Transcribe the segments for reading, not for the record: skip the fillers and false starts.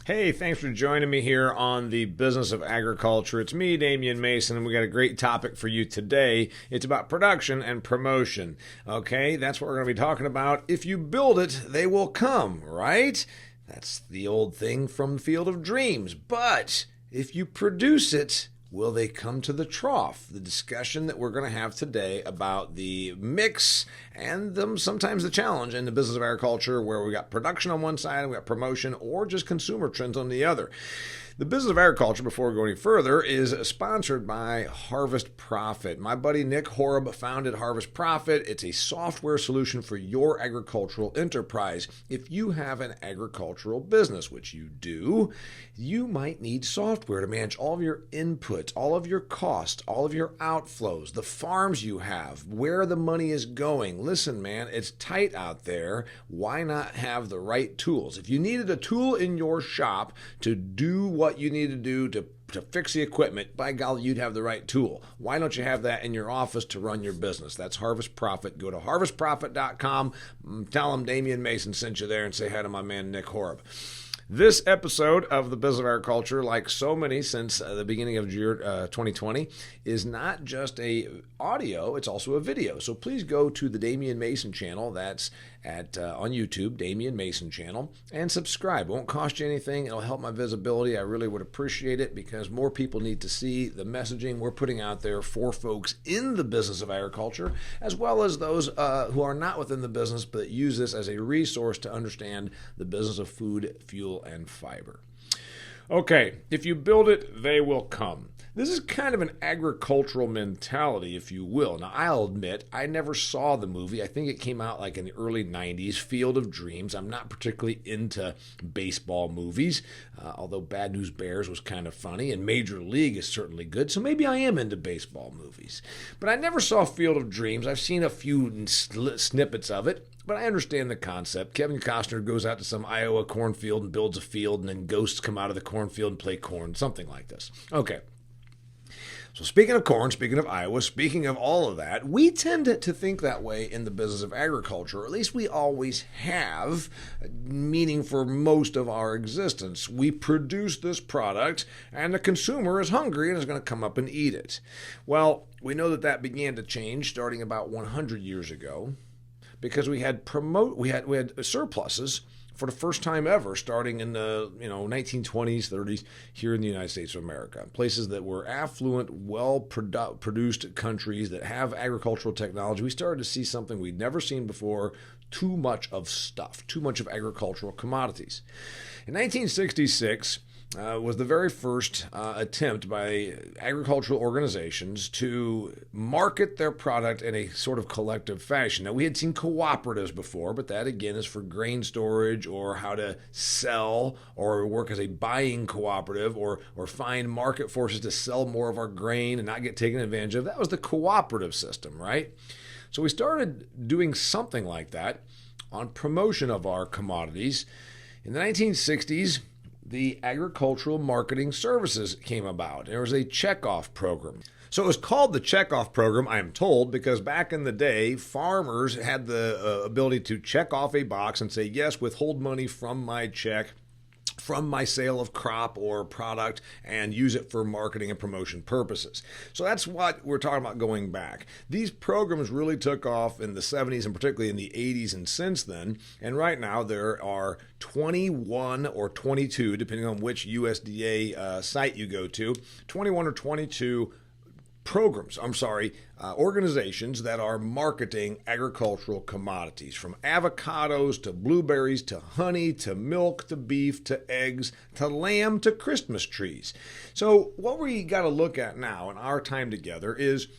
Hey, thanks for joining me here on the Business of Agriculture. It's me, Damian Mason, and we got a great topic for you today. It's about production and promotion. Okay, that's what we're going to be talking about. If you build it, they will come, right? That's the old thing from the Field of Dreams. But if you produce it, will they come to the trough? The discussion that we're going to have today about the mix and sometimes the challenge in the business of agriculture, where we got production on one side and we got promotion or just consumer trends on the other. The business of agriculture, before we go any further, is sponsored by Harvest Profit. My buddy Nick Horeb founded Harvest Profit. It's a software solution for your agricultural enterprise. If you have an agricultural business, which you do, you might need software to manage all of your inputs, all of your costs, all of your outflows, the farms you have, where the money is going. Listen, man, it's tight out there. Why not have the right tools? If you needed a tool in your shop to do what you need to do to fix the equipment, by golly, you'd have the right tool. Why don't you have that in your office to run your business? That's Harvest Profit. Go to harvestprofit.com. Tell them Damian Mason sent you there and say hi to my man Nick Horeb. This episode of the Business of Agriculture, like so many since the beginning of year 2020, is not just a audio, it's also a video. So please go to the Damian Mason channel. That's on YouTube, Damian Mason channel, and subscribe. It won't cost you anything. It'll help my visibility. I really would appreciate it because more people need to see the messaging we're putting out there for folks in the business of agriculture, as well as those who are not within the business but use this as a resource to understand the business of food, fuel, and fiber. Okay, if you build it, they will come. This is kind of an agricultural mentality, if you will. Now, I'll admit, I never saw the movie. I think it came out like in the early 90s, Field of Dreams. I'm not particularly into baseball movies, although Bad News Bears was kind of funny, and Major League is certainly good, so maybe I am into baseball movies. But I never saw Field of Dreams. I've seen a few snippets of it. But I understand the concept. Kevin Costner goes out to some Iowa cornfield and builds a field, and then ghosts come out of the cornfield and play corn, something like this. Okay. So speaking of corn, speaking of Iowa, speaking of all of that, we tend to think that way in the business of agriculture, or at least we always have, meaning for most of our existence. We produce this product, and the consumer is hungry and is going to come up and eat it. Well, we know that began to change starting about 100 years ago, because we had surpluses for the first time ever, starting in the 1920s, 30s, here in the United States of America. Places that were affluent, well-produced countries that have agricultural technology. We started to see something we'd never seen before: too much of stuff, too much of agricultural commodities. In 1966, was the very first attempt by agricultural organizations to market their product in a sort of collective fashion. Now, we had seen cooperatives before, but that again is for grain storage or how to sell or work as a buying cooperative or find market forces to sell more of our grain and not get taken advantage of. That was the cooperative system, right? So we started doing something like that on promotion of our commodities. In the 1960s, the agricultural marketing services came about. There was a checkoff program. So it was called the checkoff program, I am told, because back in the day, farmers had the ability to check off a box and say, yes, withhold money from my check, from my sale of crop or product, and use it for marketing and promotion purposes. So that's what we're talking about going back. These programs really took off in the 70s and particularly in the 80s and since then. And right now there are 21 or 22, depending on which USDA site you go to, 21 or 22 organizations that are marketing agricultural commodities, from avocados to blueberries to honey to milk to beef to eggs to lamb to Christmas trees. So what we got to look at now in our time together is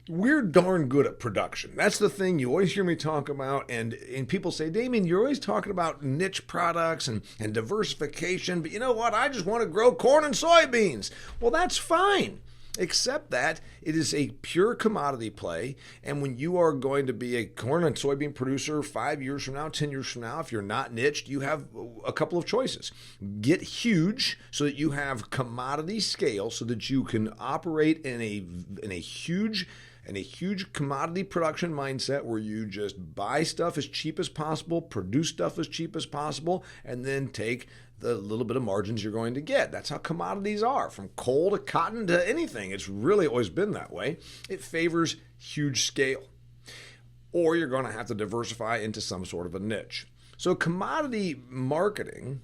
we're darn good at production. That's the thing you always hear me talk about, and people say, Damian, you're always talking about niche products and diversification, but you know what? I just want to grow corn and soybeans. Well, that's fine. Except that it is a pure commodity play, and when you are going to be a corn and soybean producer 5 years from now, 10 years from now, if you're not niched, you have a couple of choices. Get huge so that you have commodity scale so that you can operate in a huge and a huge commodity production mindset where you just buy stuff as cheap as possible, produce stuff as cheap as possible, and then take the little bit of margins you're going to get. That's how commodities are, from coal to cotton to anything. It's really always been that way. It favors huge scale. Or you're going to have to diversify into some sort of a niche. So commodity marketing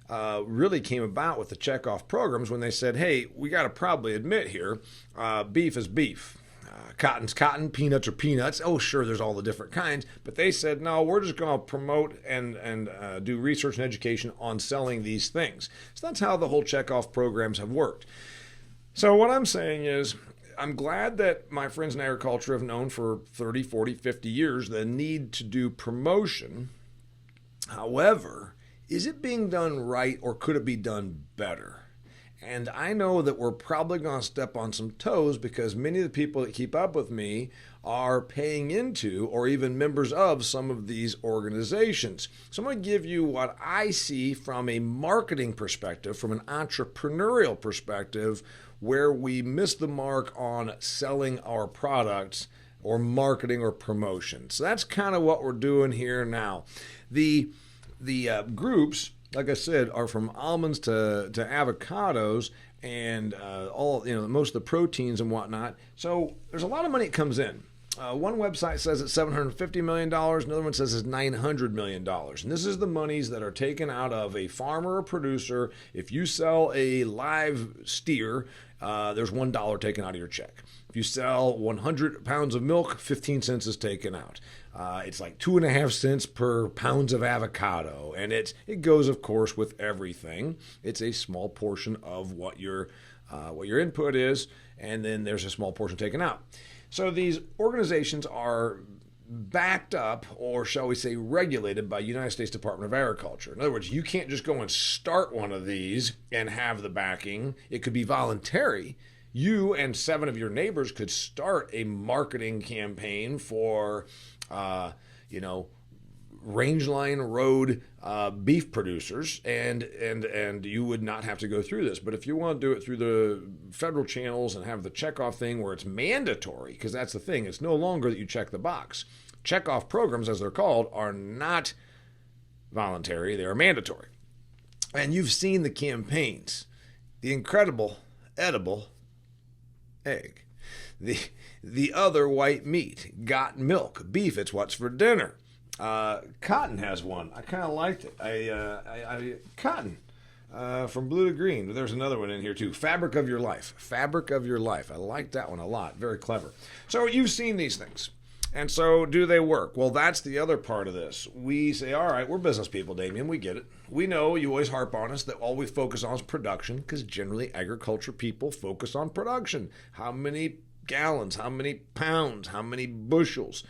really came about with the checkoff programs when they said, hey, we got to probably admit here, beef is beef. Cotton's cotton, peanuts are peanuts. Oh, sure, there's all the different kinds. But they said, no, we're just going to promote and do research and education on selling these things. So that's how the whole checkoff programs have worked. So what I'm saying is, I'm glad that my friends in agriculture have known for 30, 40, 50 years the need to do promotion. However, is it being done right, or could it be done better? And I know that we're probably going to step on some toes because many of the people that keep up with me are paying into or even members of some of these organizations. So I'm going to give you what I see from a marketing perspective, from an entrepreneurial perspective, where we miss the mark on selling our products or marketing or promotion. So that's kind of what we're doing here now. The groups, like I said, are from almonds to avocados and all, most of the proteins and whatnot. So there's a lot of money that comes in. One website says it's $750 million. Another one says it's $900 million. And this is the monies that are taken out of a farmer or producer. If you sell a live steer, there's $1 taken out of your check. If you sell 100 pounds of milk, 15 cents is taken out. It's like 2.5 cents per pounds of avocado. And it goes, of course, with everything. It's a small portion of what your input is, and then there's a small portion taken out. So these organizations are backed up, or shall we say regulated, by United States Department of Agriculture. In other words, you can't just go and start one of these and have the backing. It could be voluntary. You and 7 of your neighbors could start a marketing campaign for, rangeline road beef producers, and you would not have to go through this. But if you want to do it through the federal channels and have the checkoff thing where it's mandatory, because that's the thing, it's no longer that you check the box. Checkoff programs, as they're called, are not voluntary, they are mandatory. And you've seen the campaigns. The incredible edible egg. The other white meat. Got milk. Beef, it's what's for dinner. Cotton has one. I kind of liked it. Cotton from blue to green. There's another one in here too. Fabric of your life. Fabric of your life. I like that one a lot. Very clever. So you've seen these things. And so do they work? Well, that's the other part of this. We say, all right, we're business people, Damian. We get it. We know you always harp on us that all we focus on is production, because generally agriculture people focus on production. How many gallons? How many pounds? How many bushels?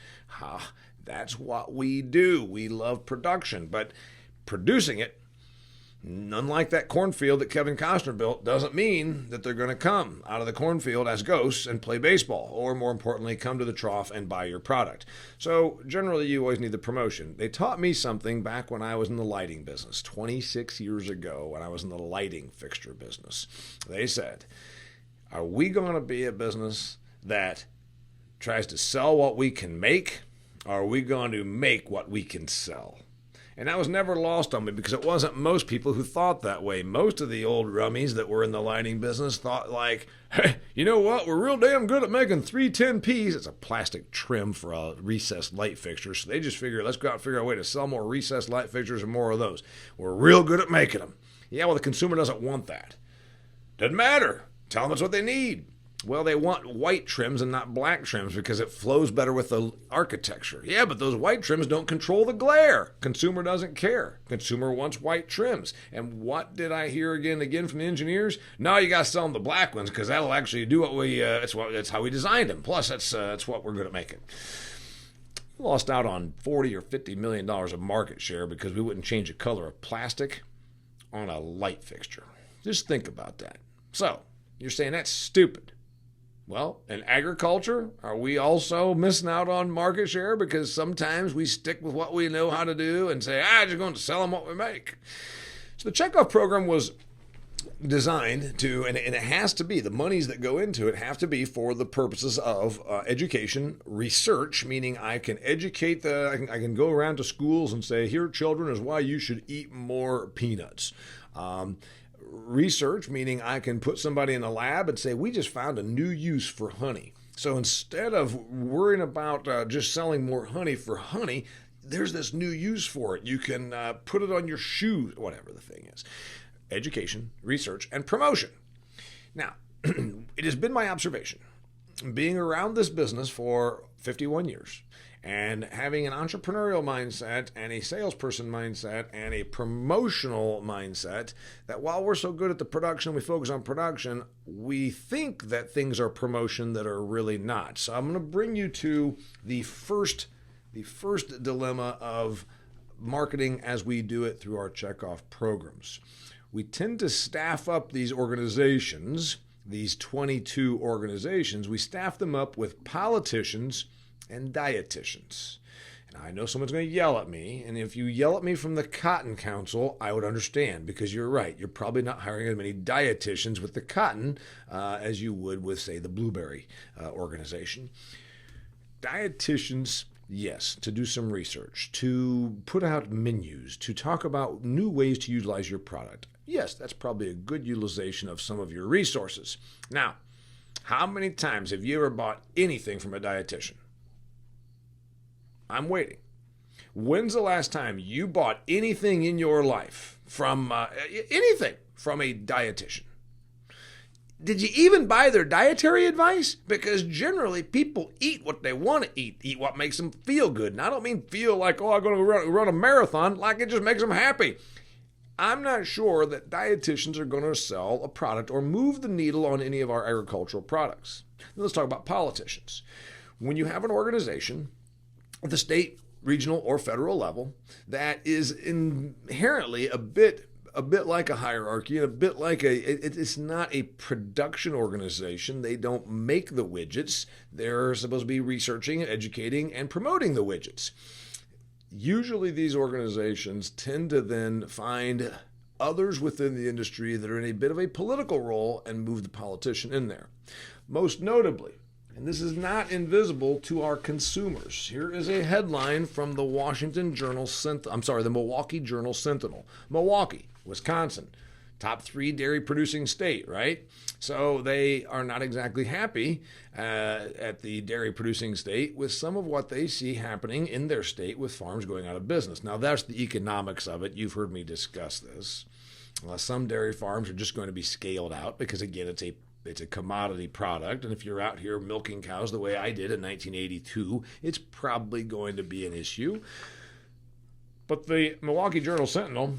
That's what we do. We love production, but producing it, unlike that cornfield that Kevin Costner built, doesn't mean that they're going to come out of the cornfield as ghosts and play baseball, or more importantly, come to the trough and buy your product. So generally, you always need the promotion. They taught me something back when I was in the lighting business, 26 years ago, when I was in the lighting fixture business. They said, are we going to be a business that tries to sell what we can make, or are we going to make what we can sell? And that was never lost on me, because it wasn't most people who thought that way. Most of the old rummies that were in the lighting business thought like, hey, you know what? We're real damn good at making 310Ps. It's a plastic trim for a recessed light fixture. So they just figure, let's go out and figure out a way to sell more recessed light fixtures and more of those. We're real good at making them. Yeah, well, the consumer doesn't want that. Doesn't matter. Tell them it's what they need. Well, they want white trims and not black trims because it flows better with the architecture. Yeah, but those white trims don't control the glare. Consumer doesn't care. Consumer wants white trims. And what did I hear again from the engineers? No, you got to sell them the black ones because that'll actually do what we. That's how we designed them. Plus, that's what we're good at making. We lost out on $40 or $50 million of market share because we wouldn't change the color of plastic on a light fixture. Just think about that. So you're saying that's stupid. Well, in agriculture, are we also missing out on market share because sometimes we stick with what we know how to do and say, just going to sell them what we make? So the checkoff program was designed to, and it has to be, the monies that go into it have to be for the purposes of education, research, meaning I can educate I can go around to schools and say, here, children, is why you should eat more peanuts. Research, meaning I can put somebody in a lab and say, we just found a new use for honey. So instead of worrying about just selling more honey for honey, there's this new use for it. You can put it on your shoes, whatever the thing is. Education, research, and promotion. Now, it has been my observation, being around this business for 51 years and having an entrepreneurial mindset and a salesperson mindset and a promotional mindset, that while we're so good at the production, we focus on production, we think that things are promotion that are really not. So I'm going to bring you to the first dilemma of marketing as we do it through our checkoff programs. We tend to staff up these organizations, these 22 organizations, we staff them up with politicians and dietitians. And I know someone's going to yell at me, and if you yell at me from the Cotton Council, I would understand, because you're right. You're probably not hiring as many dietitians with the cotton as you would with, say, the blueberry organization. Dietitians, yes, to do some research, to put out menus, to talk about new ways to utilize your product. Yes, that's probably a good utilization of some of your resources. Now, how many times have you ever bought anything from a dietitian? I'm waiting. When's the last time you bought anything in your life from anything from a dietitian? Did you even buy their dietary advice? Because generally people eat what they want to eat what makes them feel good. And I don't mean feel like, oh, I'm going to run a marathon, like it just makes them happy. I'm not sure that dietitians are going to sell a product or move the needle on any of our agricultural products. Now, let's talk about politicians. When you have an organization at the state, regional, or federal level that is inherently a bit like a hierarchy and a bit like it's not a production organization. They don't make the widgets. They're supposed to be researching, educating, and promoting the widgets. Usually these organizations tend to then find others within the industry that are in a bit of a political role and move the politician in there. Most notably, and this is not invisible to our consumers, here is a headline from the Milwaukee Journal Sentinel. Milwaukee, Wisconsin, top 3 dairy producing state, right? So they are not exactly happy at the dairy producing state with some of what they see happening in their state with farms going out of business. Now that's the economics of it. You've heard me discuss this. Some dairy farms are just going to be scaled out because, again, it's a commodity product, and if you're out here milking cows the way I did in 1982, it's probably going to be an issue. But the Milwaukee Journal Sentinel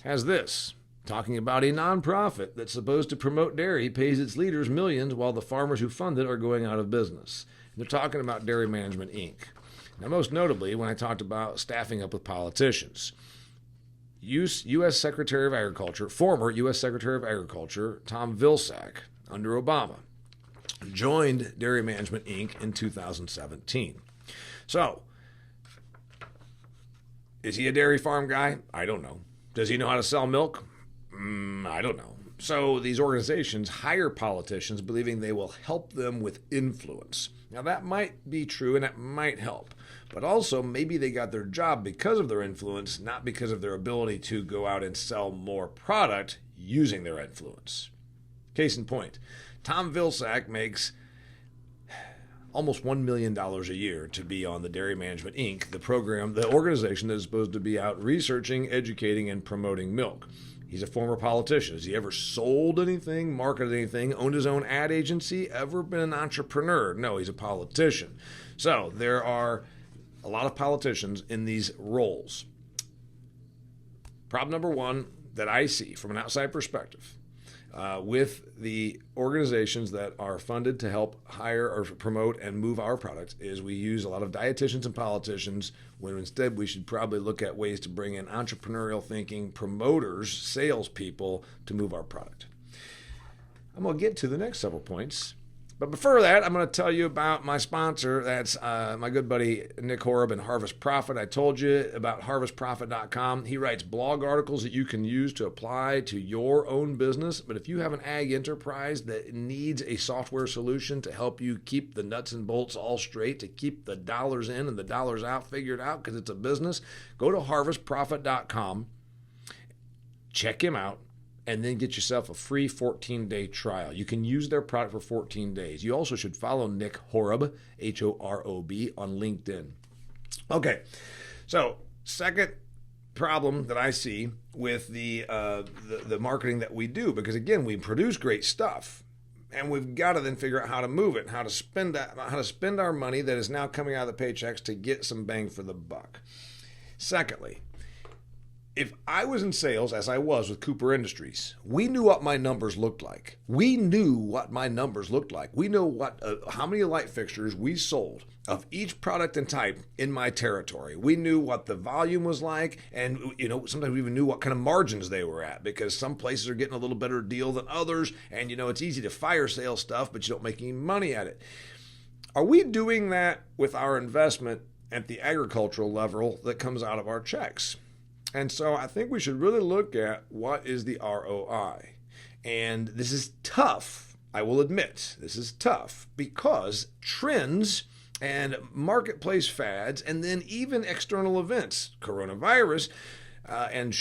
has this, talking about a nonprofit that's supposed to promote dairy pays its leaders millions while the farmers who fund it are going out of business. And they're talking about Dairy Management, Inc. Now, most notably, when I talked about staffing up with politicians, U.S. Secretary of Agriculture, former U.S. Secretary of Agriculture, Tom Vilsack, under Obama, joined Dairy Management, Inc. in 2017. So, is he a dairy farm guy? I don't know. Does he know how to sell milk? I don't know. So these organizations hire politicians believing they will help them with influence. Now that might be true and it might help, but also maybe they got their job because of their influence, not because of their ability to go out and sell more product using their influence. Case in point, Tom Vilsack makes almost $1 million a year to be on the Dairy Management, Inc., the program, the organization that is supposed to be out researching, educating, and promoting milk. He's a former politician. Has he ever sold anything, marketed anything, owned his own ad agency, ever been an entrepreneur? No, he's a politician. So there are a lot of politicians in these roles. Problem number one that I see from an outside perspective with the organizations that are funded to help hire or promote and move our products is we use a lot of dietitians and politicians when instead we should probably look at ways to bring in entrepreneurial thinking promoters, salespeople to move our product. I'm going to get to the next several points But before that, I'm going to tell you about my sponsor. That's my good buddy Nick Horeb and Harvest Profit. I told you about harvestprofit.com. He writes blog articles that you can use to apply to your own business. But if you have an ag enterprise that needs a software solution to help you keep the nuts and bolts all straight, to keep the dollars in and the dollars out figured out because it's a business, go to harvestprofit.com, check him out, and then get yourself a free 14-day trial. You can use their product for 14 days. You also should follow Nick Horeb, H-O-R-O-B, on LinkedIn. Okay, so second problem that I see with the marketing that we do, because again, we produce great stuff, and we've got to then figure out how to move it, how to spend our money that is now coming out of the paychecks to get some bang for the buck. Secondly, if I was in sales, as I was with Cooper Industries, we knew what my numbers looked like. We knew what my numbers looked like. We know what how many light fixtures we sold of each product and type in my territory. We knew what the volume was like, and sometimes we even knew what kind of margins they were at, because some places are getting a little better deal than others, and it's easy to fire sale stuff, but you don't make any money at it. Are we doing that with our investment at the agricultural level that comes out of our checks? And so I think we should really look at what is the ROI. And this is tough, I will admit. This is tough because trends and marketplace fads, and then even external events, coronavirus, and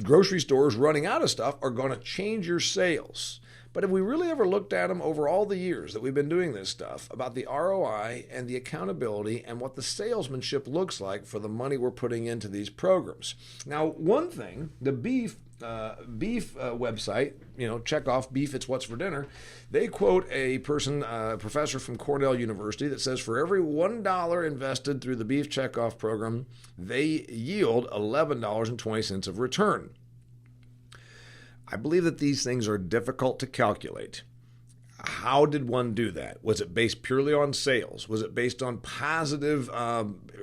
grocery stores running out of stuff are going to change your sales. But have we really ever looked at them over all the years that we've been doing this stuff about the ROI and the accountability and what the salesmanship looks like for the money we're putting into these programs? Now, one thing, the beef website, checkoff, beef, it's what's for dinner. They quote a professor from Cornell University that says for every $1 invested through the beef checkoff program, they yield $11.20 of return. I believe that these things are difficult to calculate. How did one do that? Was it based purely on sales? Was it based on positive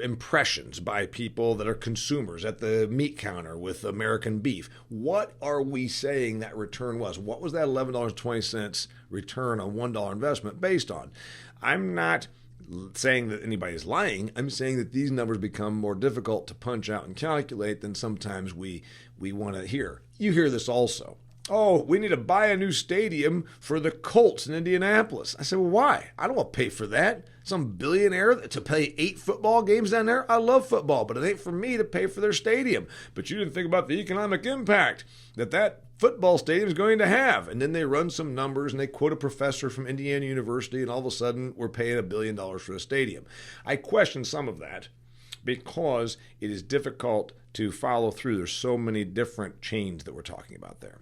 impressions by people that are consumers at the meat counter with American beef? What are we saying that return was? What was that $11.20 return on $1 investment based on? I'm not saying that anybody's lying. I'm saying that these numbers become more difficult to punch out and calculate than sometimes we want to hear. You hear this also. Oh, we need to buy a new stadium for the Colts in Indianapolis. I said, well, why? I don't want to pay for that. Some billionaire to play 8 football games down there? I love football, but it ain't for me to pay for their stadium. But you didn't think about the economic impact that football stadium is going to have. And then they run some numbers and they quote a professor from Indiana University, and all of a sudden we're paying $1 billion for a stadium. I question some of that because it is difficult to follow through. There's so many different chains that we're talking about there.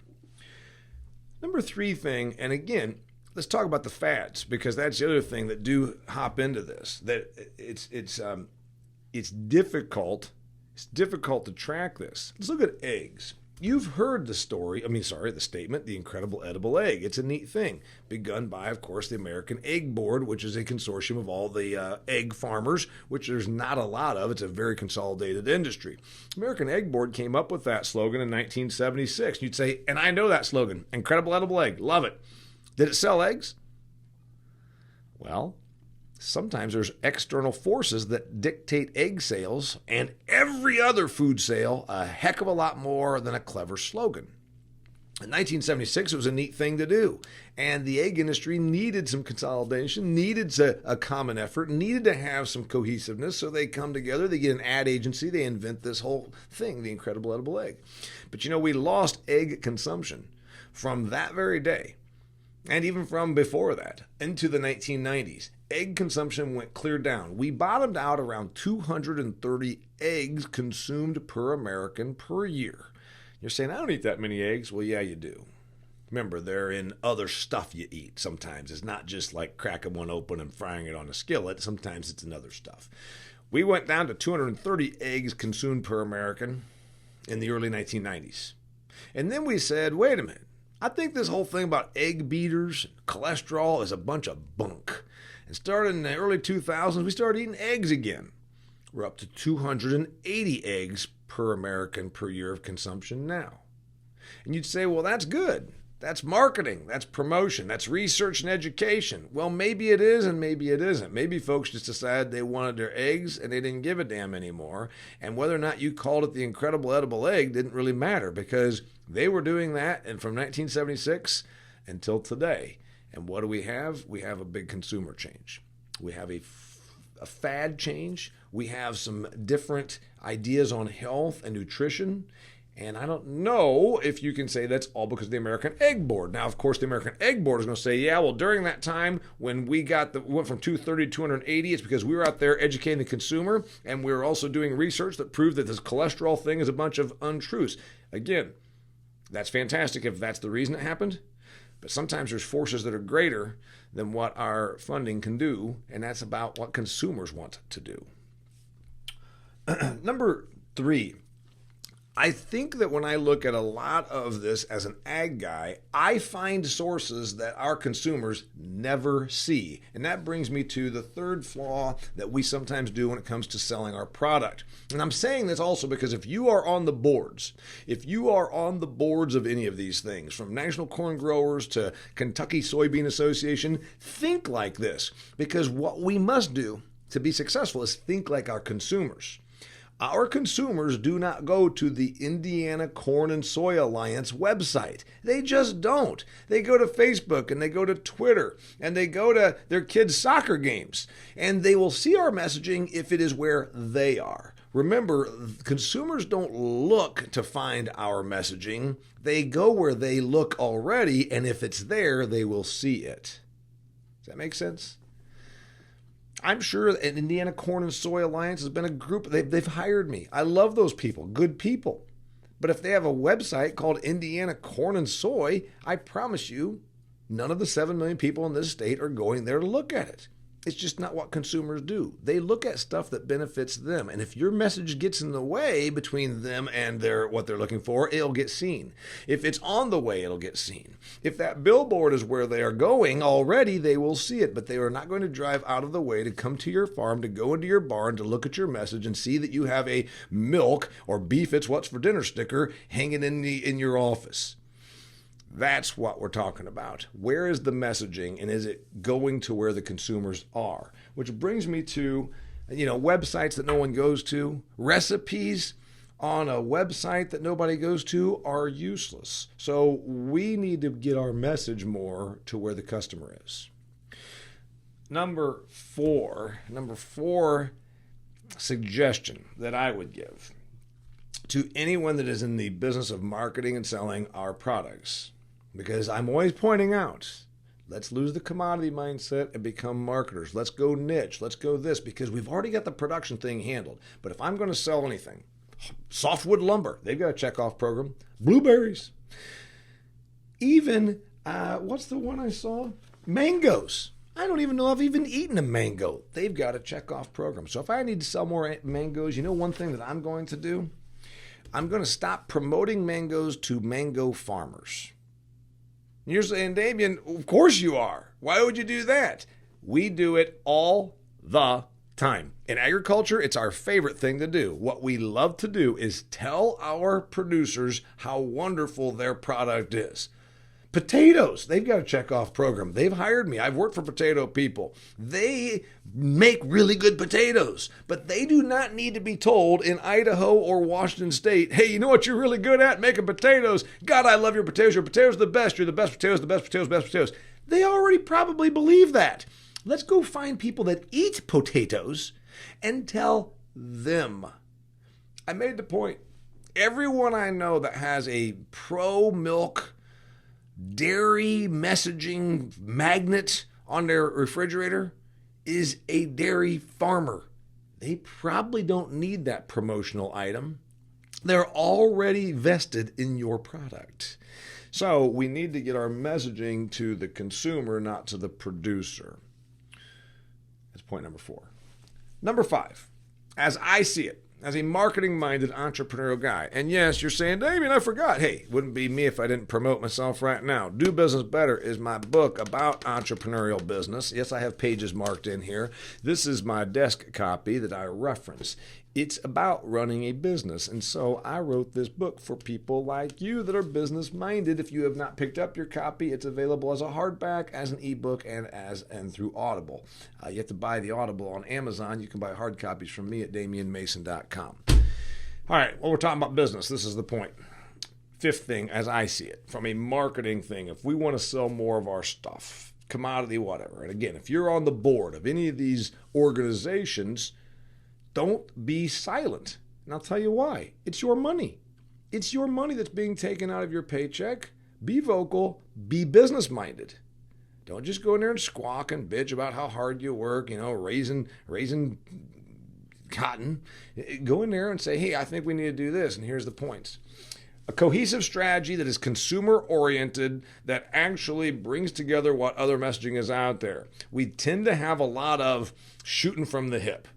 Number 3 thing, and again, let's talk about the fads, because that's the other thing that do hop into this. That it's difficult. It's difficult to track this. Let's look at eggs. You've heard the statement, the incredible edible egg. It's a neat thing, begun by, of course, the American Egg Board, which is a consortium of all the egg farmers, which there's not a lot of. It's a very consolidated industry. American Egg Board came up with that slogan in 1976. You'd say, and I know that slogan, incredible edible egg, love it. Did it sell eggs? Well, sometimes there's external forces that dictate egg sales and every other food sale a heck of a lot more than a clever slogan. In 1976, it was a neat thing to do. And the egg industry needed some consolidation, needed a common effort, needed to have some cohesiveness. So they come together, they get an ad agency, they invent this whole thing, the incredible edible egg. But we lost egg consumption from that very day, and even from before that, into the 1990s. Egg consumption went clear down. We bottomed out around 230 eggs consumed per American per year. You're saying, I don't eat that many eggs. Well, yeah, you do. Remember, they're in other stuff you eat sometimes. It's not just like cracking one open and frying it on a skillet. Sometimes it's in other stuff. We went down to 230 eggs consumed per American in the early 1990s. And then we said, wait a minute. I think this whole thing about egg beaters, cholesterol is a bunch of bunk. And starting in the early 2000s, we started eating eggs again. We're up to 280 eggs per American per year of consumption now. And you'd say, well, that's good. That's marketing. That's promotion. That's research and education. Well, maybe it is and maybe it isn't. Maybe folks just decided they wanted their eggs and they didn't give a damn anymore. And whether or not you called it the incredible edible egg didn't really matter because they were doing that and from 1976 until today. And what do we have? We have a big consumer change. We have a fad change. We have some different ideas on health and nutrition. And I don't know if you can say that's all because of the American Egg Board. Now, of course, the American Egg Board is going to say, yeah, well, during that time when we went from 230 to 280, it's because we were out there educating the consumer, and we were also doing research that proved that this cholesterol thing is a bunch of untruths. Again, that's fantastic if that's the reason it happened. But sometimes there's forces that are greater than what our funding can do, and that's about what consumers want to do. Number 3. I think that when I look at a lot of this as an ag guy, I find sources that our consumers never see. And that brings me to the third flaw that we sometimes do when it comes to selling our product. And I'm saying this also because if you are on the boards, of any of these things, from National Corn Growers to Kentucky Soybean Association, think like this. Because what we must do to be successful is think like our consumers. Our consumers do not go to the Indiana Corn and Soy Alliance website. They just don't. They go to Facebook and they go to Twitter and they go to their kids' soccer games. And they will see our messaging if it is where they are. Remember, consumers don't look to find our messaging. They go where they look already, and if it's there, they will see it. Does that make sense? I'm sure an Indiana Corn and Soy Alliance has been a group. They've hired me. I love those people, good people. But if they have a website called Indiana Corn and Soy, I promise you, none of the 7 million people in this state are going there to look at it. It's just not what consumers do. They look at stuff that benefits them. And if your message gets in the way between them and what they're looking for, it'll get seen. If it's on the way, it'll get seen. If that billboard is where they are going already, they will see it. But they are not going to drive out of the way to come to your farm, to go into your barn, to look at your message and see that you have a milk or beef, it's what's for dinner sticker hanging in your office. That's what we're talking about. Where is the messaging, and is it going to where the consumers are? Which brings me to, websites that no one goes to. Recipes on a website that nobody goes to are useless. So we need to get our message more to where the customer is. Number four suggestion that I would give to anyone that is in the business of marketing and selling our products. Because I'm always pointing out, let's lose the commodity mindset and become marketers. Let's go niche. Let's go this, because we've already got the production thing handled. But if I'm going to sell anything, softwood lumber, they've got a checkoff program. Blueberries. Even, what's the one I saw? Mangoes. I don't even know if I've even eaten a mango. They've got a checkoff program. So if I need to sell more mangoes, one thing that I'm going to do? I'm going to stop promoting mangoes to mango farmers. You're saying, Damian, of course you are. Why would you do that? We do it all the time. In agriculture, it's our favorite thing to do. What we love to do is tell our producers how wonderful their product is. Potatoes, they've got a checkoff program. They've hired me. I've worked for potato people. They make really good potatoes, but they do not need to be told in Idaho or Washington State, hey, you know what you're really good at? Making potatoes. God, I love your potatoes. Your potatoes are the best. You're the best potatoes, the best potatoes, best potatoes. They already probably believe that. Let's go find people that eat potatoes and tell them. I made the point. Everyone I know that has a pro-milk dairy messaging magnet on their refrigerator is a dairy farmer. They probably don't need that promotional item. They're already vested in your product. So we need to get our messaging to the consumer, not to the producer. That's point number 4. Number 5, as I see it, as a marketing-minded entrepreneurial guy. And yes, you're saying, Damian, I forgot. Hey, wouldn't be me if I didn't promote myself right now. Do Business Better is my book about entrepreneurial business. Yes, I have pages marked in here. This is my desk copy that I reference. It's about running a business. And so I wrote this book for people like you that are business-minded. If you have not picked up your copy, it's available as a hardback, as an ebook, and through Audible. You have to buy the Audible on Amazon. You can buy hard copies from me at DamianMason.com. All right, well, we're talking about business. This is the point. Fifth thing, as I see it, from a marketing thing, if we want to sell more of our stuff, commodity, whatever, and again, if you're on the board of any of these organizations, don't be silent. And I'll tell you why. It's your money. It's your money that's being taken out of your paycheck. Be vocal. Be business-minded. Don't just go in there and squawk and bitch about how hard you work, raising cotton. Go in there and say, hey, I think we need to do this, and here's the points. A cohesive strategy that is consumer-oriented, that actually brings together what other messaging is out there. We tend to have a lot of shooting from the hip.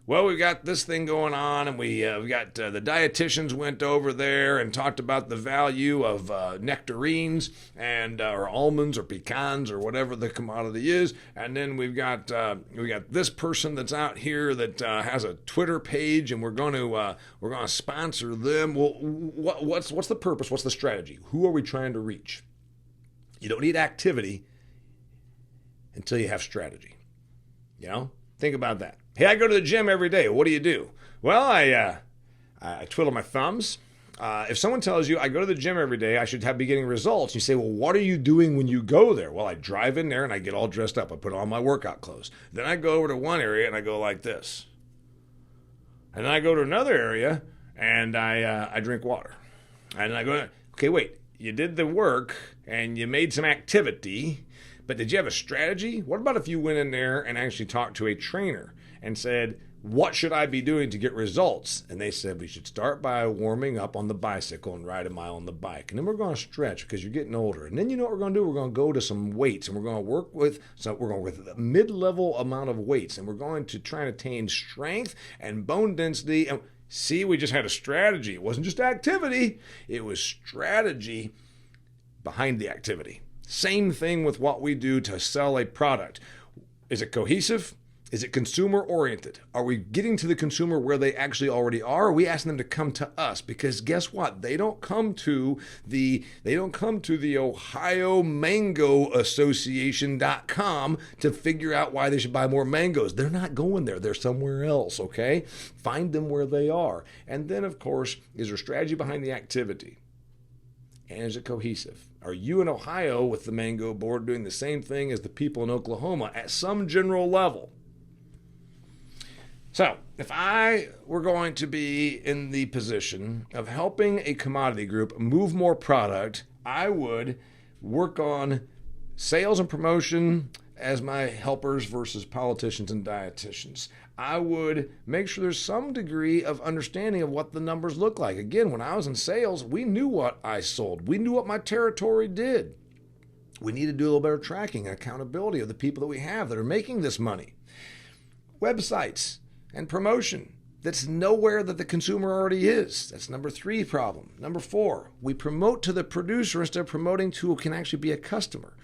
Well, we've got this thing going on, and we got the dietitians went over there and talked about the value of nectarines and or almonds or pecans or whatever the commodity is, and then we got this person that's out here that has a Twitter page, and we're going to sponsor them. Well, what's the purpose? What's the strategy? Who are we trying to reach? You don't need activity until you have strategy. Think about that. Hey, I go to the gym every day. What do? Well, I twiddle my thumbs. If someone tells you I go to the gym every day, I should be getting results. You say, well, what are you doing when you go there? Well, I drive in there and I get all dressed up. I put on my workout clothes. Then I go over to one area and I go like this. And then I go to another area and I drink water. And then I go, okay, wait, you did the work and you made some activity, but did you have a strategy? What about if you went in there and actually talked to a trainer and said, what should I be doing to get results? And they said, we should start by warming up on the bicycle and ride a mile on the bike. And then we're going to stretch because you're getting older. And then you know what we're going to do? We're going to go to some weights, and we're going to work with a mid-level amount of weights, and we're going to try and attain strength and bone density. And see, we just had a strategy. It wasn't just activity. It was strategy behind the activity. Same thing with what we do to sell a product. Is it cohesive? Is it consumer-oriented? Are we getting to the consumer where they actually already are? Or are we asking them to come to us? Because guess what? They don't come to the Ohio Mango Association.com to figure out why they should buy more mangoes. They're not going there. They're somewhere else, okay? Find them where they are. And then, of course, is there strategy behind the activity? And is it cohesive? Are you in Ohio with the Mango Board doing the same thing as the people in Oklahoma at some general level? So, if I were going to be in the position of helping a commodity group move more product, I would work on sales and promotion as my helpers versus politicians and dietitians. I would make sure there's some degree of understanding of what the numbers look like. Again, when I was in sales, we knew what I sold. We knew what my territory did. We need to do a little better tracking and accountability of the people that we have that are making this money. Websites and promotion. That's nowhere that the consumer already is. That's number 3 problem. Number 4, we promote to the producer instead of promoting to who can actually be a customer.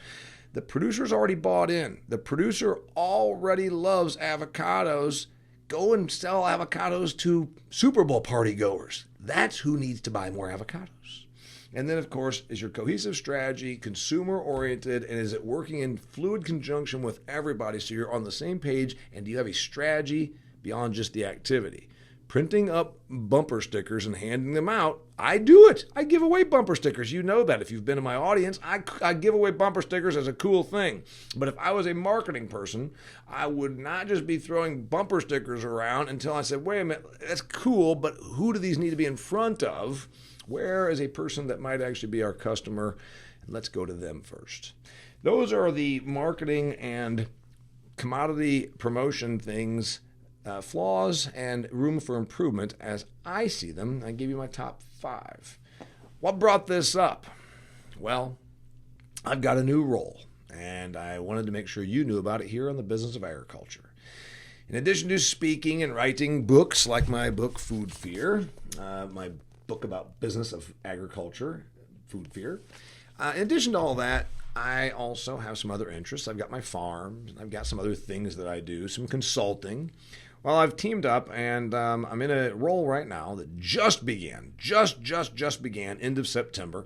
The producer's already bought in. The producer already loves avocados. Go and sell avocados to Super Bowl party goers. That's who needs to buy more avocados. And then, of course, is your cohesive strategy consumer-oriented, and is it working in fluid conjunction with everybody so you're on the same page, and do you have a strategy beyond just the activity? Printing up bumper stickers and handing them out, I do it. I give away bumper stickers. You know that if you've been in my audience. I give away bumper stickers as a cool thing. But if I was a marketing person, I would not just be throwing bumper stickers around until I said, wait a minute, that's cool, but who do these need to be in front of? Where is a person that might actually be our customer? Let's go to them first. Those are the marketing and commodity promotion things, flaws and room for improvement as I see them. I give you my top 5. What brought this up? Well, I've got a new role, and I wanted to make sure you knew about it here on the Business of Agriculture. In addition to speaking and writing books like my book, Food Fear, my book about business of agriculture, Food Fear, in addition to all that, I also have some other interests. I've got my farm, I've got some other things that I do, some consulting. Well, I've teamed up, and I'm in a role right now that just began, end of September,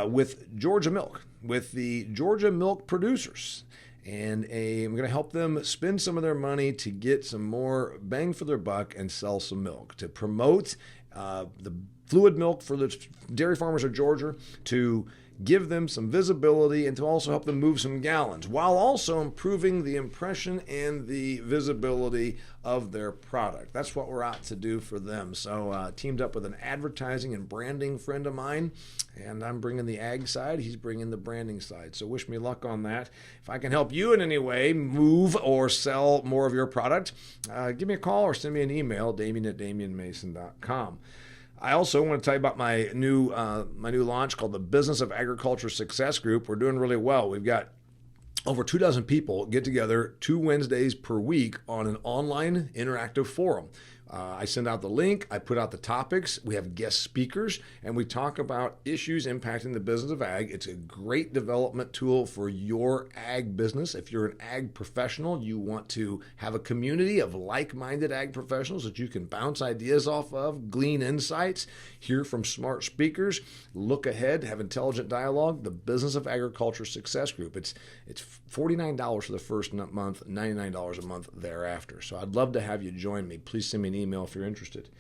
with Georgia Milk, with the Georgia Milk producers. And I'm going to help them spend some of their money to get some more bang for their buck and sell some milk, to promote the fluid milk for the dairy farmers of Georgia, to give them some visibility, and to also help them move some gallons, while also improving the impression and the visibility of their product. That's what we're out to do for them. So teamed up with an advertising and branding friend of mine, and I'm bringing the ag side, he's bringing the branding side. So wish me luck on that. If I can help you in any way move or sell more of your product, give me a call or send me an email, Damian@DamianMason.com. I also want to tell you about my new launch called the Business of Agriculture Success Group. We're doing really well. We've got over 24 people get together 2 Wednesdays per week on an online interactive forum. I send out the link, I put out the topics, we have guest speakers, and we talk about issues impacting the business of ag. It's a great development tool for your ag business. If you're an ag professional, you want to have a community of like-minded ag professionals that you can bounce ideas off of, glean insights, hear from smart speakers, look ahead, have intelligent dialogue. The Business of Agriculture Success Group. It's $49 for the first month, $99 a month thereafter. So I'd love to have you join me. Please send me an email if you're interested.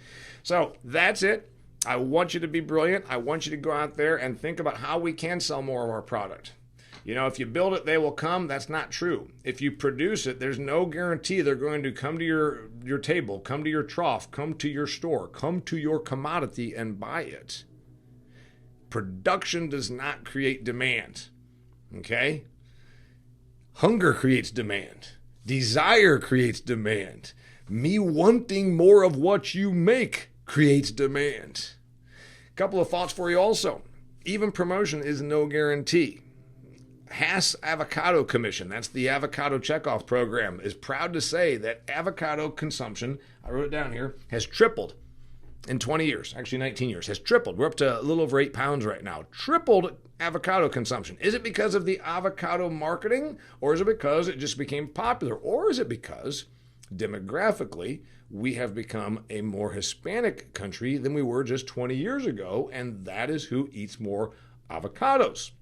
So that's it. I want you to be brilliant. I want you to go out there and think about how we can sell more of our product. You know, if you build it, they will come. That's not true. If you produce it, there's no guarantee they're going to come to your table, come to your trough, come to your store, come to your commodity and buy it. Production does not create demand. Okay? Hunger creates demand. Desire creates demand. Me wanting more of what you make creates demand. A couple of thoughts for you also. Even promotion is no guarantee. Hass Avocado Commission, that's the avocado checkoff program, is proud to say that avocado consumption, I wrote it down here, has tripled in 20 years, actually 19 years, has tripled. We're up to a little over 8 pounds right now. Tripled avocado consumption. Is it because of the avocado marketing, or is it because it just became popular, or is it because demographically we have become a more Hispanic country than we were just 20 years ago, and that is who eats more avocados?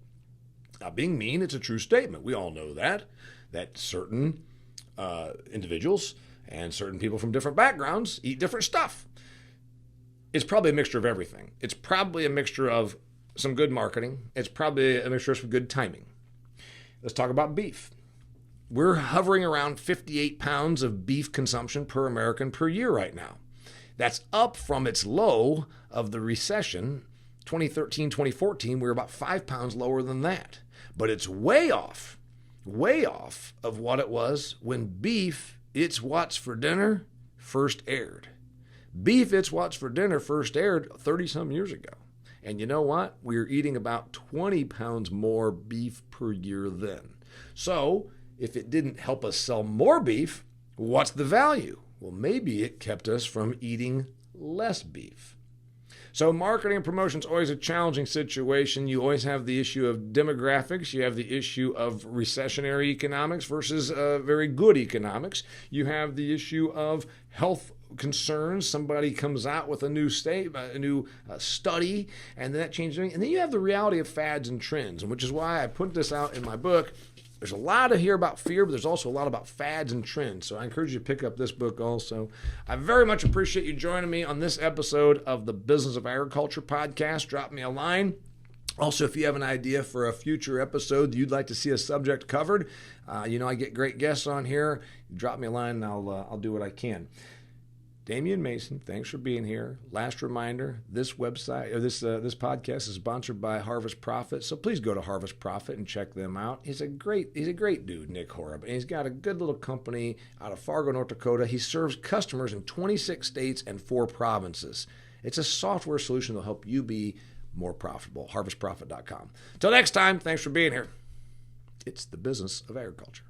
Not being mean, it's a true statement. We all know that certain individuals and certain people from different backgrounds eat different stuff. It's probably a mixture of everything. It's probably a mixture of some good marketing. It's probably a mixture of some good timing. Let's talk about beef. We're hovering around 58 pounds of beef consumption per American per year right now. That's up from its low of the recession, 2013, 2014. We were about 5 pounds lower than that. But it's way off of what it was when Beef, It's What's for Dinner first aired. Beef, It's What's for Dinner first aired 30-some years ago. And you know what? We were eating about 20 pounds more beef per year then. So if it didn't help us sell more beef, what's the value? Well, maybe it kept us from eating less beef. So marketing and promotion is always a challenging situation. You always have the issue of demographics. You have the issue of recessionary economics versus very good economics. You have the issue of health concerns. Somebody comes out with a new study, and then that changes everything. And then you have the reality of fads and trends, which is why I put this out in my book. There's a lot to hear about fear, but there's also a lot about fads and trends. So I encourage you to pick up this book also. I very much appreciate you joining me on this episode of the Business of Agriculture podcast. Drop me a line. Also, if you have an idea for a future episode you'd like to see a subject covered, I get great guests on here. Drop me a line and I'll do what I can. Damian Mason, thanks for being here. Last reminder, this website or this podcast is sponsored by Harvest Profit, so please go to Harvest Profit and check them out. He's a great dude, Nick Horeb, and he's got a good little company out of Fargo, North Dakota. He serves customers in 26 states and 4 provinces. It's a software solution that will help you be more profitable. HarvestProfit.com. Till next time, thanks for being here. It's the Business of Agriculture.